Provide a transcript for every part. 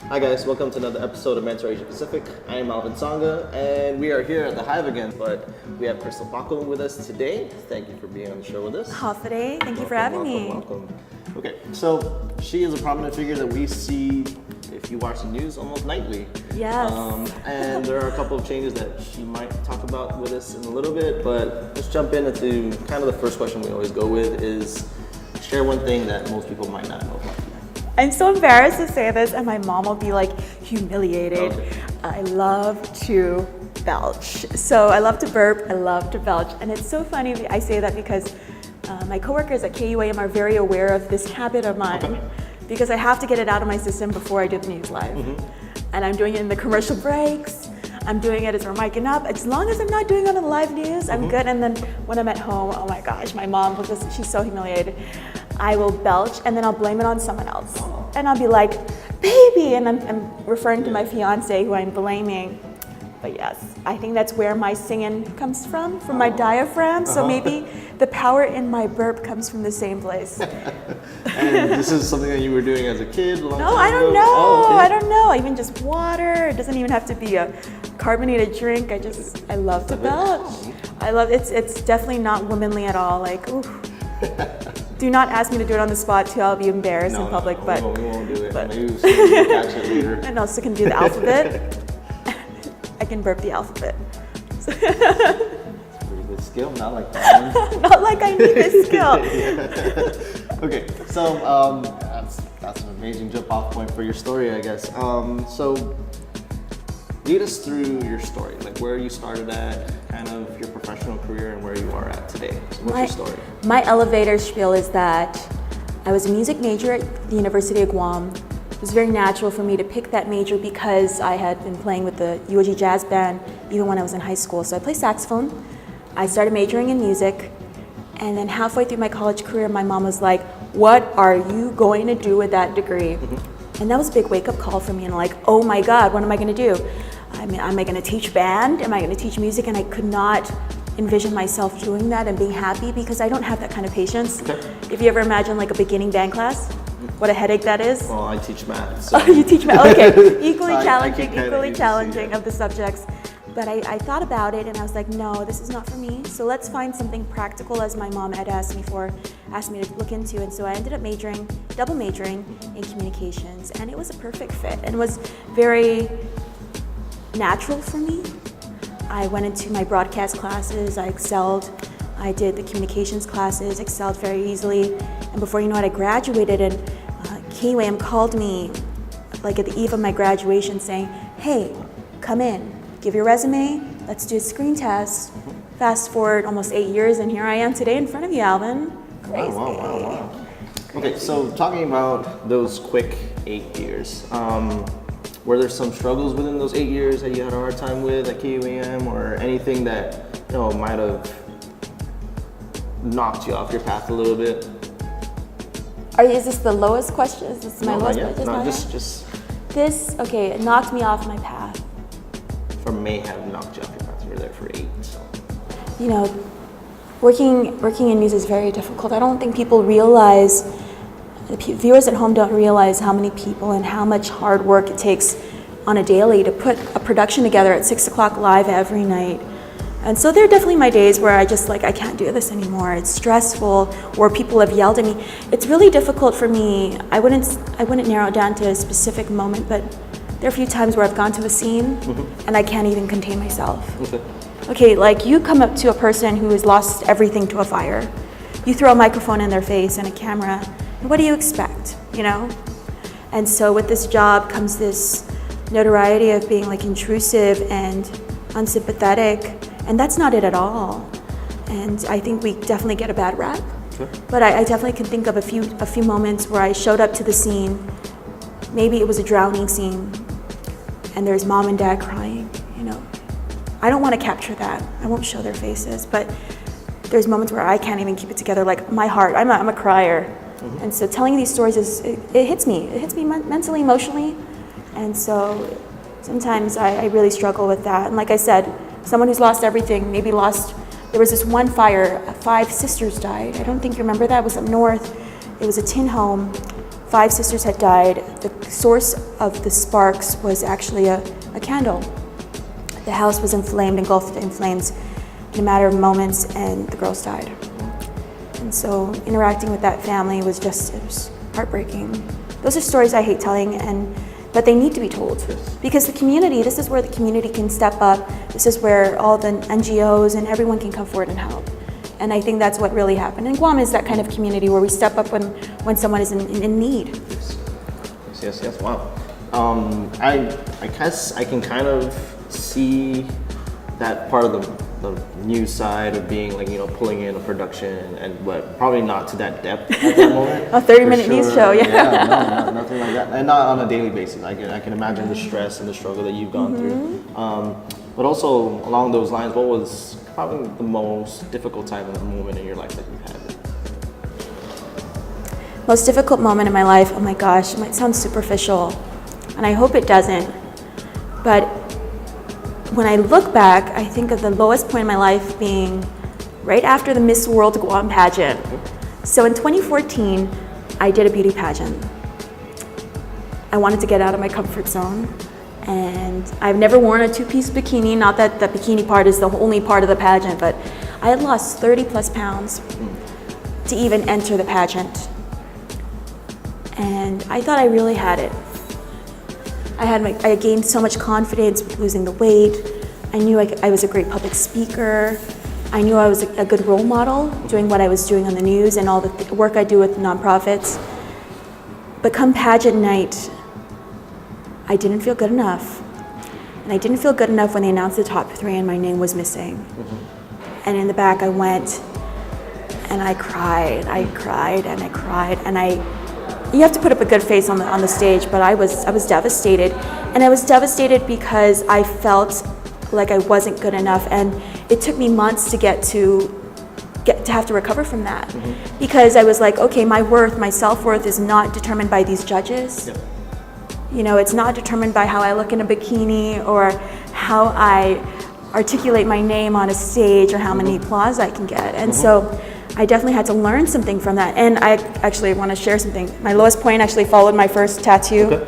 Hi guys, welcome to another episode of Mentor Asia Pacific. I am Alvin Sanga, and we are here at the Hive again, but we have Krystal Paco with us today. Thank you for being on the show with us. Today. Thank you for having me. Welcome. Okay, so she is a prominent figure that we see, if you watch the news, almost nightly. Yes. And there are a couple of changes that she might talk about with us in a little bit, but let's jump into kind of the first question we always go with is, share one thing that most people might not know about you. I'm so embarrassed to say this, and my mom will be like humiliated. Okay. I love to belch. So I love to burp, I love to belch. And it's so funny I say that because my coworkers at KUAM are very aware of this habit of mine because I have to get it out of my system before I do the news live. And I'm doing it in the commercial breaks. I'm doing it as we're miking up. As long as I'm not doing it on the live news, I'm good. And then when I'm at home, oh my gosh, my mom will just, she's so humiliated. I will belch and then I'll blame it on someone else. And I'll be like, baby, and I'm referring to my fiance who I'm blaming. But yes, I think that's where my singing comes from my diaphragm. So maybe the power in my burp comes from the same place. And this is something that you were doing as a kid? No, I don't know. Oh, okay. I don't know. Even just water. It doesn't even have to be a carbonated drink. I love to belch. It's definitely not womanly at all. Like, ooh. Do not ask me to do it on the spot too. I'll be embarrassed in public. But we won't do it. Maybe we'll catch it later. And also can do the alphabet. I can burp the alphabet. It's a pretty good skill. Not like that one. Not like I need this skill. Okay, so that's an amazing jump off point for your story, I guess. So lead us through your story, like where you started at, kind of your professional career, and where you are at today. So what's your story? My elevator spiel is that I was a music major at the University of Guam. It was very natural for me to pick that major because I had been playing with the UOG Jazz Band even when I was in high school. So I play saxophone. I started majoring in music. And then halfway through my college career, my mom was like, what are you going to do with that degree? And that was a big wake-up call for me. And like, oh my God, what am I going to do? I mean, am I going to teach band? Am I going to teach music? And I could not envision myself doing that and being happy because I don't have that kind of patience. If you ever imagine like a beginning band class, what a headache that is. Well, I teach math. So. Oh, you teach math, okay. Equally challenging of the subjects. But I thought about it and I was like, no, this is not for me. So let's find something practical as my mom had asked me to look into. And so I ended up double majoring in communications. And it was a perfect fit and was very natural for me. I went into my broadcast classes, I excelled. I did the communications classes, excelled very easily. And before you know it, I graduated and KUAM called me like at the eve of my graduation saying, hey, come in. Give your resume, let's do a screen test. Fast forward almost 8 years and here I am today in front of you, Alvin. Crazy. Wow. Okay, so talking about those quick 8 years, were there some struggles within those 8 years that you had a hard time with at KUAM or anything that might have knocked you off your path a little bit? Is this the lowest question? Is this my lowest question? No, just this, okay, it knocked me off my path. Or may have knocked you off your path. You were there for 8, so. You know, working in news is very difficult. I don't think people realize, the viewers at home don't realize how many people and how much hard work it takes on a daily to put a production together at 6 o'clock live every night. And so there are definitely my days where I can't do this anymore. It's stressful, or people have yelled at me. It's really difficult for me. I wouldn't narrow it down to a specific moment, but there are a few times where I've gone to a scene and I can't even contain myself. Okay, like you come up to a person who has lost everything to a fire. You throw a microphone in their face and a camera, and what do you expect, And so with this job comes this notoriety of being like intrusive and unsympathetic, and that's not it at all. And I think we definitely get a bad rap. But I definitely can think of a few moments where I showed up to the scene. Maybe it was a drowning scene, and there's mom and dad crying, I don't want to capture that. I won't show their faces, but there's moments where I can't even keep it together. Like my heart, I'm a crier. And so telling these stories it hits me. It hits me mentally, emotionally. And so sometimes I really struggle with that. And like I said, someone who's lost everything, there was this one fire, 5 sisters died. I don't think you remember that. It was up north. It was a tin home. 5 sisters had died. The source of the sparks was actually a candle. The house was inflamed, engulfed in flames in a matter of moments, and the girls died. And so interacting with that family was just, it was heartbreaking. Those are stories I hate telling, but they need to be told. Because the community, this is where the community can step up. This is where all the NGOs and everyone can come forward and help. And I think that's what really happened. And Guam is that kind of community where we step up when someone is in need. Yes, wow. I guess I can kind of see that part of the news side of being like, pulling in a production but probably not to that depth at that moment. A 30-minute news show, Yeah, no, nothing like that. And not on a daily basis. I can imagine the stress and the struggle that you've gone through. But also along those lines, what was probably the most difficult time in the moment in your life that you've had? Most difficult moment in my life, oh my gosh, it might sound superficial, and I hope it doesn't, but when I look back, I think of the lowest point in my life being right after the Miss World Guam pageant. So in 2014, I did a beauty pageant. I wanted to get out of my comfort zone, and I've never worn a 2-piece bikini, not that the bikini part is the only part of the pageant, but I had lost 30 plus pounds to even enter the pageant. And I thought I really had it. I gained so much confidence with losing the weight. I knew I was a great public speaker. I knew I was a good role model doing what I was doing on the news and all the work I do with nonprofits. But come pageant night, I didn't feel good enough. And I didn't feel good enough when they announced the top 3 and my name was missing. And in the back I went and I cried and you have to put up a good face on the stage, but I was devastated. And I was devastated because I felt like I wasn't good enough, and it took me months to get to have to recover from that. Because I was like, okay, my self-worth is not determined by these judges. It's not determined by how I look in a bikini or how I articulate my name on a stage or how many applause I can get. And so I definitely had to learn something from that. And I actually want to share something. My lowest point actually followed my first tattoo.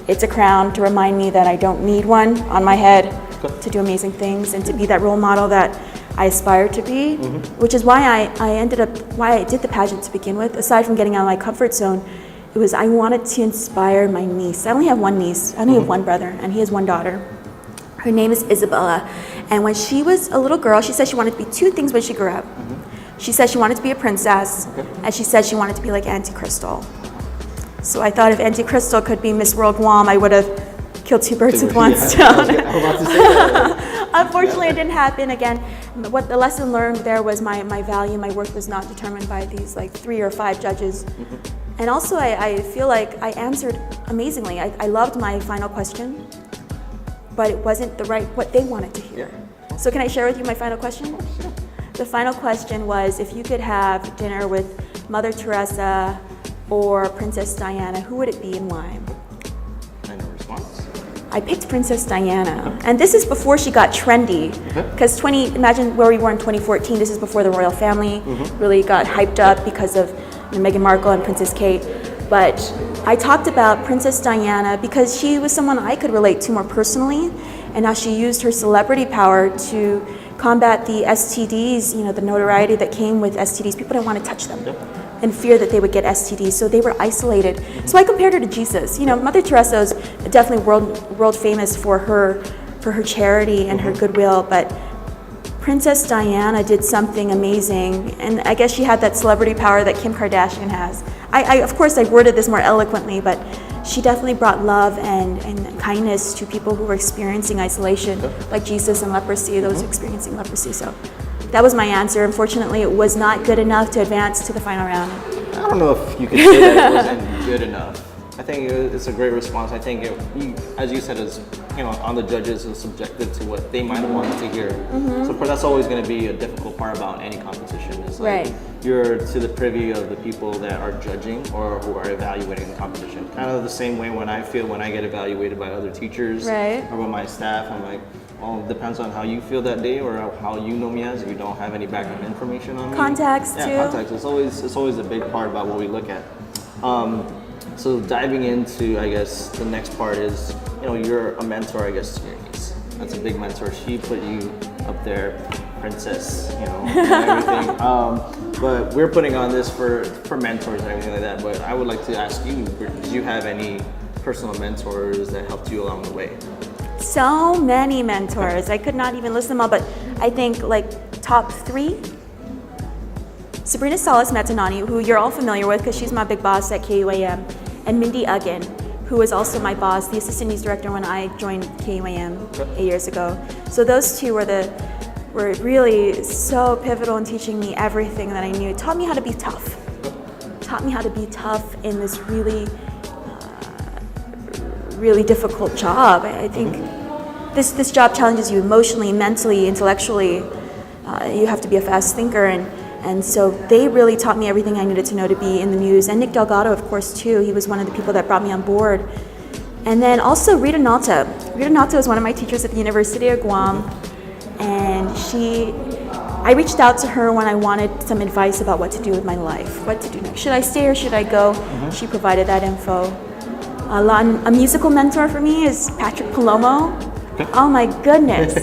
It's a crown to remind me that I don't need one on my head to do amazing things and to be that role model that I aspire to be, which is why I did the pageant to begin with. Aside from getting out of my comfort zone, it was I wanted to inspire my niece. I only have one niece. I only have one brother, and he has one daughter. Her name is Isabella. And when she was a little girl, she said she wanted to be 2 things when she grew up. She said she wanted to be a princess, and she said she wanted to be like Auntie Krystal. So I thought if Auntie Krystal could be Miss World Guam, I would have killed 2 birds with one stone. Unfortunately, it didn't happen. Again, what the lesson learned there was my value, my worth was not determined by these 3 or 5 judges. And also, I feel like I answered amazingly. I loved my final question, but it wasn't what they wanted to hear. So can I share with you my final question? The final question was, if you could have dinner with Mother Teresa or Princess Diana, who would it be and why? And a response? I picked Princess Diana. And this is before she got trendy. Because imagine where we were in 2014, this is before the royal family really got hyped up because of Meghan Markle and Princess Kate. But I talked about Princess Diana because she was someone I could relate to more personally, and how she used her celebrity power to combat the STDs, the notoriety that came with STDs. People didn't want to touch them in fear that they would get STDs, so they were isolated. So I compared her to Jesus. Mother Teresa is definitely world famous for her charity and her goodwill, but Princess Diana did something amazing, and I guess she had that celebrity power that Kim Kardashian has. Of course, I worded this more eloquently, but she definitely brought love and kindness to people who were experiencing isolation, like Jesus and leprosy, those experiencing leprosy. So that was my answer. Unfortunately, it was not good enough to advance to the final round. I don't know if you could say that it wasn't good enough. I think it's a great response. I think, as you said, is on the judges is subjective to what they might have wanted to hear. So that's always going to be a difficult part about any competition. Is you're to the privy of the people that are judging or who are evaluating the competition. Kind of the same way when I feel when I get evaluated by other teachers or by my staff. I'm like, well, it depends on how you feel that day or how you know me as. If you don't have any background information on me. Context too. Context. It's always a big part about what we look at. So diving into, I guess, the next part is, you're a mentor, I guess, to your niece. That's a big mentor. She put you up there, princess, and everything. But we're putting on this for mentors and everything like that. But I would like to ask you, did you have any personal mentors that helped you along the way? So many mentors. I could not even list them all, but I think like top 3. Sabrina Salas Metanani, who you're all familiar with because she's my big boss at KUAM, and Mindy Uggan, who was also my boss, the assistant news director when I joined KUAM 8 years ago. So those two were really so pivotal in teaching me everything that I knew. Taught me how to be tough. Taught me how to be tough in this really, really difficult job. I think this job challenges you emotionally, mentally, intellectually. You have to be a fast thinker, and so they really taught me everything I needed to know to be in the news. And Nick Delgado, of course, too. He was one of the people that brought me on board. And then also Rita Nalta. Rita Nalta was one of my teachers at the University of Guam. And I reached out to her when I wanted some advice about what to do with my life. What to do next. Should I stay or should I go? She provided that info. A musical mentor for me is Patrick Palomo. Oh my goodness.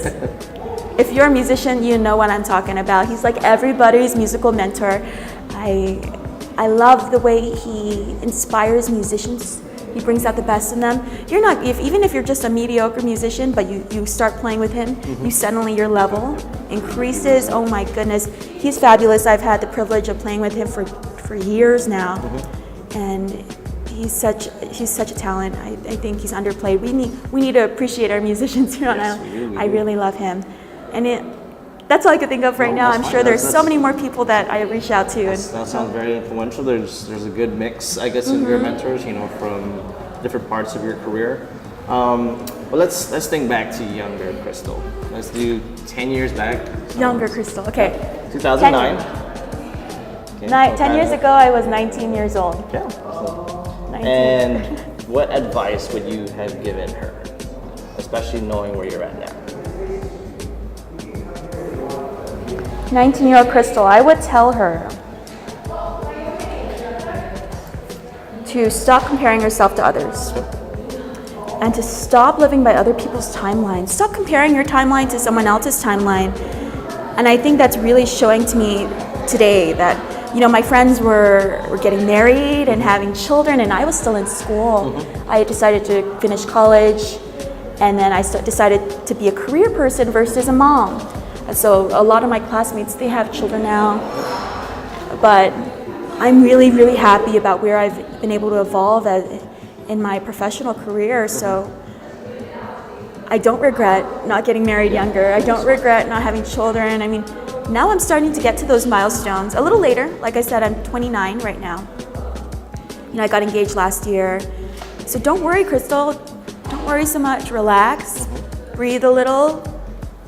If you're a musician, you know what I'm talking about. He's like everybody's musical mentor. I love the way he inspires musicians. He brings out the best in them. Even if you're just a mediocre musician, but you start playing with him, your level increases. Oh my goodness, he's fabulous. I've had the privilege of playing with him for years now, and he's such a talent. I think he's underplayed. We need to appreciate our musicians here on Island. I really love him. And that's all I could think of right now. I'm sure there's so many more people that I reach out to. That sounds very influential. There's a good mix, I guess, of your mentors, from different parts of your career. Well, let's think back to younger Krystal. Let's do 10 years back. Younger Krystal, okay. 2009. 10 years ago, I was 19 years old. Yeah. 19. And what advice would you have given her, especially knowing where you're at now? 19-year-old Krystal, I would tell her to stop comparing herself to others and to stop living by other people's timelines. Stop comparing your timeline to someone else's timeline. And I think that's really showing to me today that, my friends were getting married and having children, and I was still in school. I had decided to finish college, and then I decided to be a career person versus a mom. And so a lot of my classmates, they have children now, but I'm really, really happy about where I've been able to evolve in my professional career. So I don't regret not getting married younger. I don't regret not having children. I mean, now I'm starting to get to those milestones a little later. Like I said, I'm 29 right now. I got engaged last year. So don't worry, Krystal. Don't worry so much. Relax, breathe a little.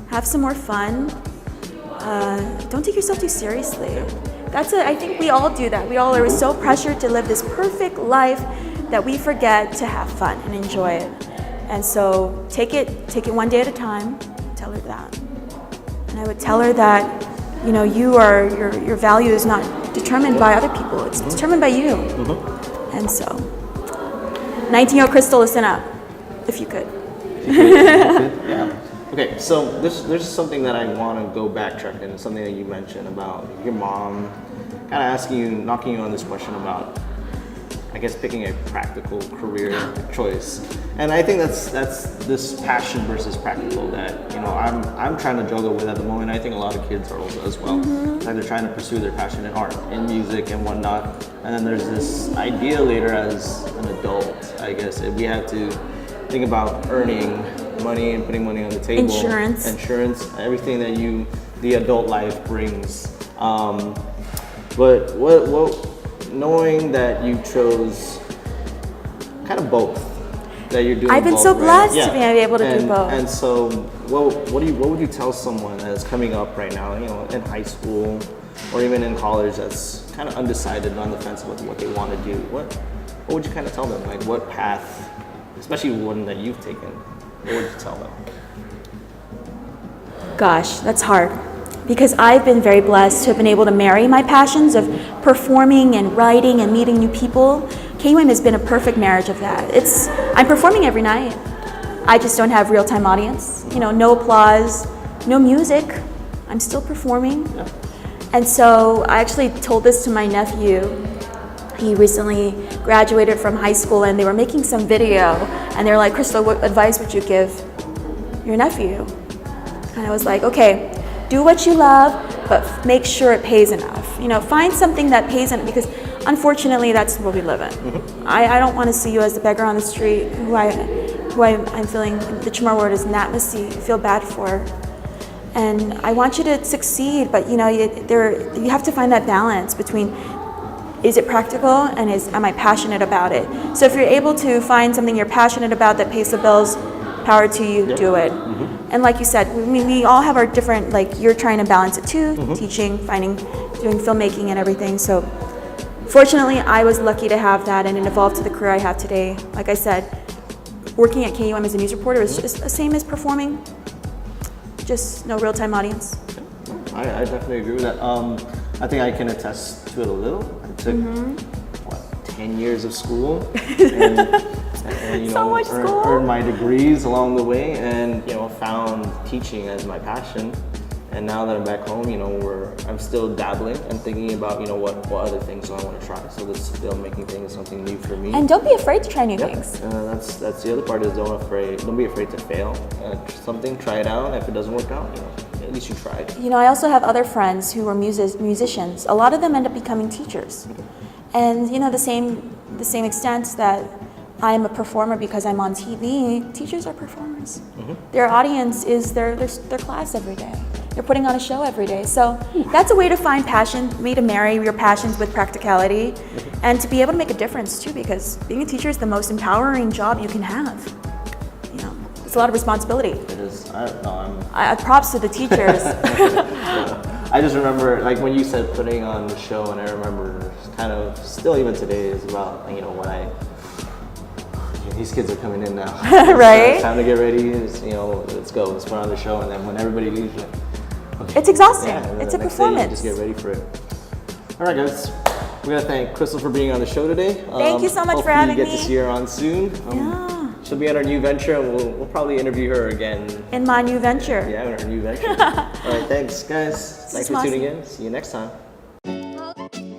Have some more fun. Don't take yourself too seriously. I think we all do that. We all are so pressured to live this perfect life that we forget to have fun and enjoy it. And so take it one day at a time. Tell her that. And I would tell her that, your value is not determined by other people. It's determined by you. And so, 19-year-old Krystal, listen up, if you could. Yeah. Okay, so there's something that I want to go backtrack and something that you mentioned about your mom kind of knocking you on this question about, I guess, picking a practical career choice. And I think that's this passion versus practical that, I'm trying to juggle with at the moment. I think a lot of kids are also as well. Like they're trying to pursue their passion in art, in music and whatnot. And then there's this idea later as an adult, I guess, if we have to think about earning money and putting money on the table. Insurance, everything that the adult life brings. But what, knowing that you chose kind of both, that you're doing. I've been both, so blessed right? to be able to do both. And so, what would you tell someone that is coming up right now, in high school or even in college, that's kind of undecided, on the fence with what they want to do? What would you kind of tell them? Like, what path, especially one that you've taken? What would you tell them? Gosh, that's hard. Because I've been very blessed to have been able to marry my passions of performing and writing and meeting new people KUM has been a perfect marriage of that. I'm performing every night. I just don't have real-time audience. You know, no applause, no music. I'm still performing. Yeah. And so I actually told this to my nephew. He recently graduated from high school and they were making some video and they were like, Krystal, what advice would you give your nephew? And I was like, okay, do what you love, but make sure it pays enough. You know, find something that pays enough, because unfortunately that's what we live in. Mm-hmm. I don't want to see you as the beggar on the street who I'm feeling, the Chamorro word is natmasi, feel bad for. And I want you to succeed, but you know, you have to find that balance between, is it practical and am I passionate about it? So if you're able to find something you're passionate about that pays the bills, power to you, do it. Mm-hmm. And like you said, we all have our different, like you're trying to balance it too, teaching, doing filmmaking and everything. So fortunately, I was lucky to have that and it evolved to the career I have today. Like I said, working at KUM as a news reporter is just the same as performing, just no real-time audience. I definitely agree with that. I think I can attest to it a little. I took, 10 years of school and you know, earned my degrees along the way and, you know, found teaching as my passion. And now that I'm back home, you know, I'm still dabbling and thinking about, you know, what other things I want to try. So this filmmaking thing is something new for me. And don't be afraid to try new things. That's the other part is don't be afraid to fail. Something, try it out. If it doesn't work out, you know, at least you tried. You know, I also have other friends who are musicians. A lot of them end up becoming teachers. And you know, the same extent that I'm a performer because I'm on TV, teachers are performers. Their audience is their class every day. They're putting on a show every day. So that's a way to find passion, way to marry your passions with practicality, and to be able to make a difference too, because being a teacher is the most empowering job you can have. You know, it's a lot of responsibility. It is. Props to the teachers. I just remember, like when you said putting on the show, and I remember kind of still even today is about, you know, when these kids are coming in now. Right? It's time to get ready. You know, let's go. Let's put on the show, and then when everybody leaves, you're like, okay. It's exhausting. Yeah, it's a performance. Just get ready for it. All right, guys. We gotta thank Krystal for being on the show today. Thank you so much for having me. Hopefully you get to see her on soon. Yeah. She'll be at our new venture, and we'll probably interview her again. In my new venture. Yeah, in our new venture. All right, thanks, guys. Thanks for tuning in. See you next time.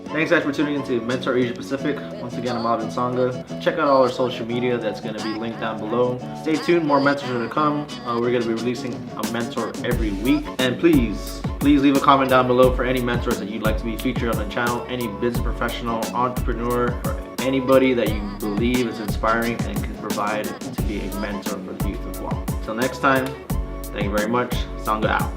Thanks, guys, for tuning in to Mentor Asia Pacific. Once again, I'm Alvin Sanga. Check out all our social media. That's going to be linked down below. Stay tuned. More mentors are to come. We're going to be releasing a mentor every week. And please leave a comment down below for any mentors that you'd like to be featured on the channel. Any business professional, entrepreneur, or anybody that you believe is inspiring and can provide to be a mentor for the youth as well. Until next time, thank you very much. Sanga out.